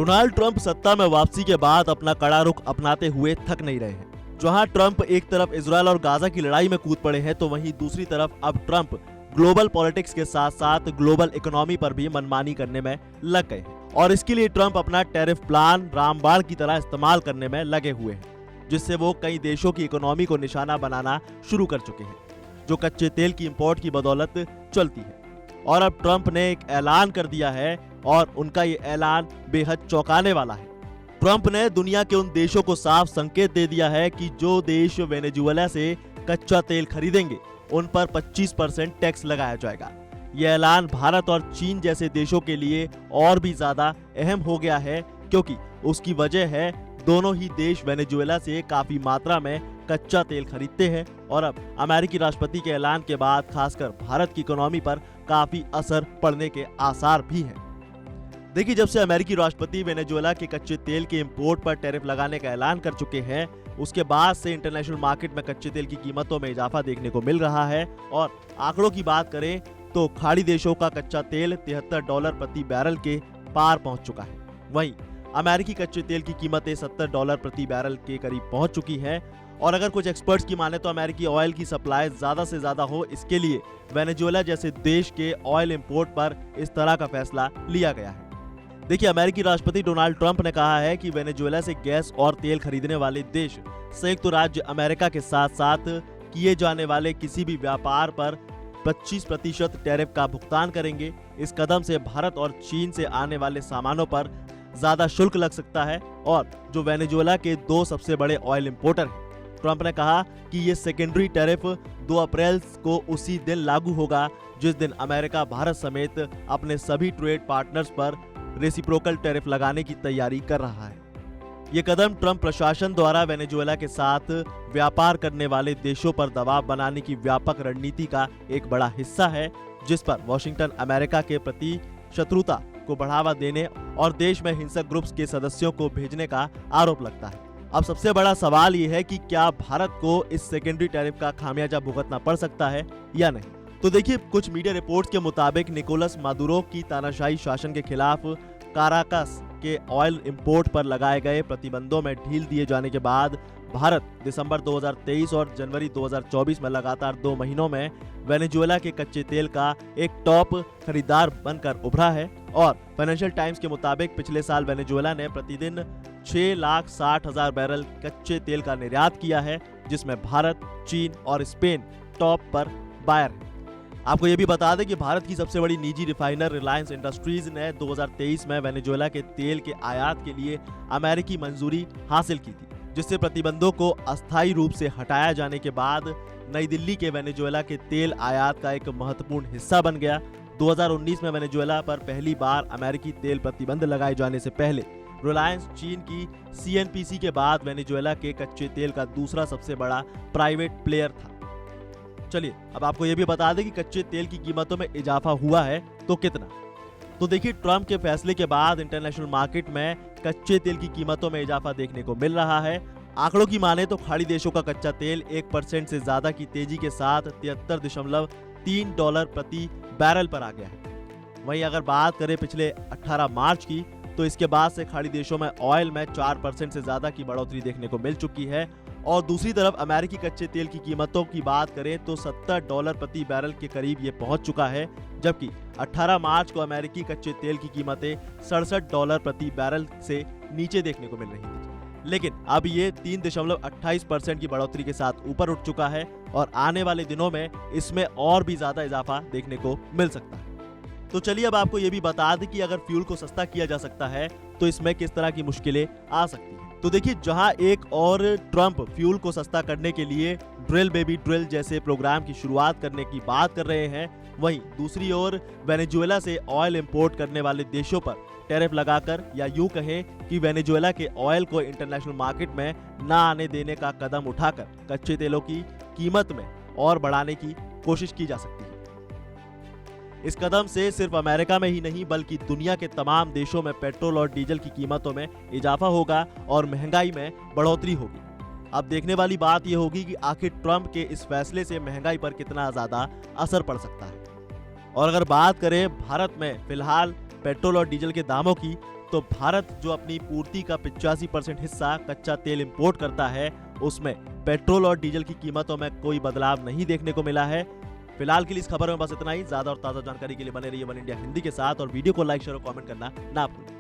Donald Trump सत्ता में वापसी के बाद अपना कड़ा रुख अपनाते हुए थक नहीं रहे हैं। जहां ट्रंप एक तरफ इजरायल और गाजा की लड़ाई में कूद पड़े हैं, तो वहीं दूसरी तरफ अब ट्रंप ग्लोबल पॉलिटिक्स के साथ साथ ग्लोबल इकोनॉमी पर भी मनमानी करने में लग गए हैं। और इसके लिए ट्रंप अपना टैरिफ प्लान रामबाण की तरह इस्तेमाल करने में लगे हुए हैं, जिससे वो कई देशों की इकोनॉमी को निशाना बनाना शुरू कर चुके हैं, जो कच्चे तेल की इंपोर्ट की बदौलत चलती है। और अब ट्रंप ने एक ऐलान कर दिया है और उनका ये ऐलान बेहद चौंकाने वाला है। ट्रंप ने दुनिया के उन देशों को साफ संकेत दे दिया है कि जो देश वेनेजुएला से कच्चा तेल खरीदेंगे उन पर 25% टैक्स लगाया जाएगा। यह ऐलान भारत और चीन जैसे देशों के लिए और भी ज्यादा अहम हो गया है, क्योंकि उसकी वजह है दोनों ही देश वेनेजुएला से काफी मात्रा में कच्चा तेल खरीदते हैं। और अब अमेरिकी राष्ट्रपति के ऐलान के बाद खासकर भारत की इकोनॉमी पर काफी असर पड़ने के आसार भी हैं। देखिए, जब से अमेरिकी राष्ट्रपति वेनेजुएला के कच्चे तेल के इंपोर्ट पर टैरिफ लगाने का ऐलान कर चुके हैं, उसके बाद से इंटरनेशनल मार्केट में कच्चे तेल की कीमतों में इजाफा देखने को मिल रहा है। और आंकड़ों की बात करें तो खाड़ी देशों का कच्चा तेल $73 प्रति बैरल के पार पहुंच चुका है। वहीं अमेरिकी कच्चे तेल की कीमतें $70 प्रति बैरल के करीब पहुंच चुकी हैं। और अगर कुछ एक्सपर्ट्स की माने तो अमेरिकी ऑयल की सप्लाई ज्यादा से ज्यादा हो, इसके लिए वेनेजुएला जैसे देश के ऑयल इंपोर्ट पर इस तरह का फैसला लिया गया है। देखिए, अमेरिकी राष्ट्रपति डोनाल्ड ट्रंप ने कहा है कि वेनेजुएला से गैस और तेल खरीदने वाले देश संयुक्त राज्य अमेरिका के साथ साथ किए जाने वाले किसी भी व्यापार पर 25% टैरिफ का भुगतान करेंगे। इस कदम से भारत और चीन से आने वाले सामानों पर ज्यादा शुल्क लग सकता है, और जो वेनेजुएला के दो सबसे बड़े ऑयल इंपोर्टर हैं। ट्रंप ने कहा कि ये सेकेंडरी टैरिफ 2 अप्रैल को उसी दिन लागू होगा जिस दिन अमेरिका भारत समेत अपने सभी ट्रेड पार्टनर्स पर रेसिप्रोकल टैरिफ लगाने की तैयारी कर रहा है। ये कदम ट्रंप प्रशासन द्वारा वेनेजुएला के साथ व्यापार करने वाले देशों पर दबाव बनाने की व्यापक रणनीति का एक बड़ा हिस्सा है, जिस पर वॉशिंगटन अमेरिका के प्रति शत्रुता को बढ़ावा देने और देश में हिंसक ग्रुप्स के सदस्यों को भेजने का आरोप लगता है। अब सबसे बड़ा सवाल ये है कि क्या भारत को इस सेकेंडरी टैरिफ का खामियाजा भुगतना पड़ सकता है या नहीं। तो देखिए, कुछ मीडिया रिपोर्ट्स के मुताबिक निकोलस मादुरो की तानाशाही शासन के खिलाफ काराकस के ऑयल इंपोर्ट पर लगाए गए प्रतिबंधों में ढील दिए जाने के बाद भारत दिसंबर 2023 और जनवरी 2024 में लगातार 2 महीनों में वेनेजुएला के कच्चे तेल का एक टॉप खरीदार बनकर उभरा है। और फाइनेंशियल टाइम्स के मुताबिक पिछले साल वेनेजुएला ने प्रतिदिन 6,60,000 बैरल कच्चे तेल का निर्यात किया है, जिसमें भारत, चीन और स्पेन टॉप पर बायर है। आपको ये भी बता दें कि भारत की सबसे बड़ी निजी रिफाइनर रिलायंस इंडस्ट्रीज ने 2023 में वेनेजुएला के तेल के आयात के लिए अमेरिकी मंजूरी हासिल की थी, जिससे प्रतिबंधों को अस्थायी रूप से हटाया जाने के बाद नई दिल्ली के वेनेजुएला के तेल आयात का एक महत्वपूर्ण हिस्सा बन गया। 2019 में वेनेजुएला पर पहली बार अमेरिकी तेल प्रतिबंध लगाए जाने से पहले रिलायंस चीन की CNPC के बाद वेनेजुएला के कच्चे तेल का दूसरा सबसे बड़ा प्राइवेट प्लेयर था। चलिए, अब आपको यह भी बता दें कि कच्चे तेल की कीमतों में इजाफा हुआ है तो कितना। तो देखिए, ट्रंप के फैसले के बाद इंटरनेशनल मार्केट में कच्चे तेल की कीमतों में इजाफा देखने को मिल रहा है। आंकड़ों की माने तो खाड़ी देशों का कच्चा तेल 1% से ज्यादा की तेजी के साथ $73.3 प्रति बैरल पर आ गया है। वहीं अगर बात करें पिछले 18 मार्च की, तो इसके बाद से खाड़ी देशों में ऑयल में 4% से ज्यादा की बढ़ोतरी देखने को मिल चुकी है। और दूसरी तरफ अमेरिकी कच्चे तेल की कीमतों की बात करें तो $70 प्रति बैरल के करीब ये पहुंच चुका है, जबकि 18 मार्च को अमेरिकी कच्चे तेल की कीमतें $67 प्रति बैरल से नीचे देखने को मिल रही थी। लेकिन अब ये 3.28% की बढ़ोतरी के साथ ऊपर उठ चुका है, और आने वाले दिनों में इसमें और भी ज्यादा इजाफा देखने को मिल सकता है। तो चलिए, अब आपको ये भी बता दें कि अगर फ्यूल को सस्ता किया जा सकता है तो इसमें किस तरह की मुश्किलें आ सकती हैं। तो देखिए, जहां एक और ट्रंप फ्यूल को सस्ता करने के लिए ड्रिल बेबी ड्रिल जैसे प्रोग्राम की शुरुआत करने की बात कर रहे हैं, वहीं दूसरी ओर वेनेजुएला से ऑयल इंपोर्ट करने वाले देशों पर टैरिफ लगाकर, या यूं कहें कि वेनेजुएला के ऑयल को इंटरनेशनल मार्केट में ना आने देने का कदम उठाकर कच्चे तेलों की कीमत में और बढ़ाने की कोशिश की जा सकती है। इस कदम से सिर्फ अमेरिका में ही नहीं बल्कि दुनिया के तमाम देशों में पेट्रोल और डीजल की कीमतों में इजाफा होगा और महंगाई में बढ़ोतरी होगी। अब देखने वाली बात यह होगी कि आखिर ट्रंप के इस फैसले से महंगाई पर कितना ज्यादा असर पड़ सकता है। और अगर बात करें भारत में फिलहाल पेट्रोल और डीजल के दामों की, तो भारत जो अपनी पूर्ति का 85% हिस्सा कच्चा तेल इंपोर्ट करता है, उसमें पेट्रोल और डीजल की कीमतों में कोई बदलाव नहीं देखने को मिला है। फिलहाल के लिए इस खबर में बस इतना ही। ज्यादा और ताजा जानकारी के लिए बने रहिए वन इंडिया हिंदी के साथ और वीडियो को लाइक शेयर और कमेंट करना ना भूलें।